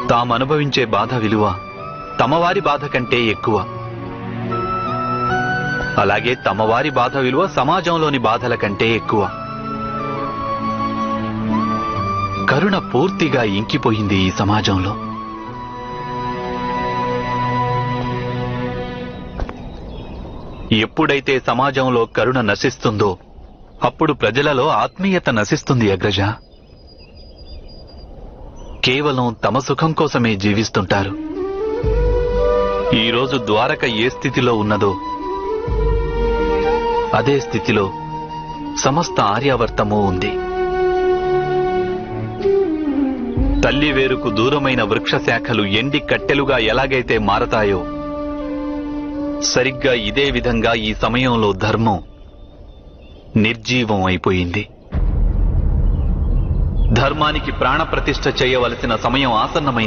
తామనుభవించే బాధ విలువ తమవారి బాధ కంటే ఎక్కువ. అలాగే తమవారి బాధ విలువ సమాజంలోని బాధల కంటే ఎక్కువ. కరుణ పూర్తిగా ఇంకిపోయింది ఈ సమాజంలో. ఎప్పుడైతే సమాజంలో కరుణ నశిస్తుందో అప్పుడు ప్రజలలో ఆత్మీయత నశిస్తుంది అగ్రజ. కేవలం తమ సుఖం కోసమే జీవిస్తుంటారు. ఈరోజు ద్వారక ఏ స్థితిలో ఉన్నదో అదే స్థితిలో సమస్త ఆర్యావర్తమూ ఉంది. తల్లి వేరుకు దూరమైన వృక్ష శాఖలు ఎండి కట్టెలుగా ఎలాగైతే మారతాయో సరిగ్గా ఇదే విధంగా ఈ సమయంలో ధర్మం నిర్జీవం అయిపోయింది. ధర్మానికి ప్రాణప్రతిష్ఠ చేయవలసిన సమయం ఆసన్నమైంది.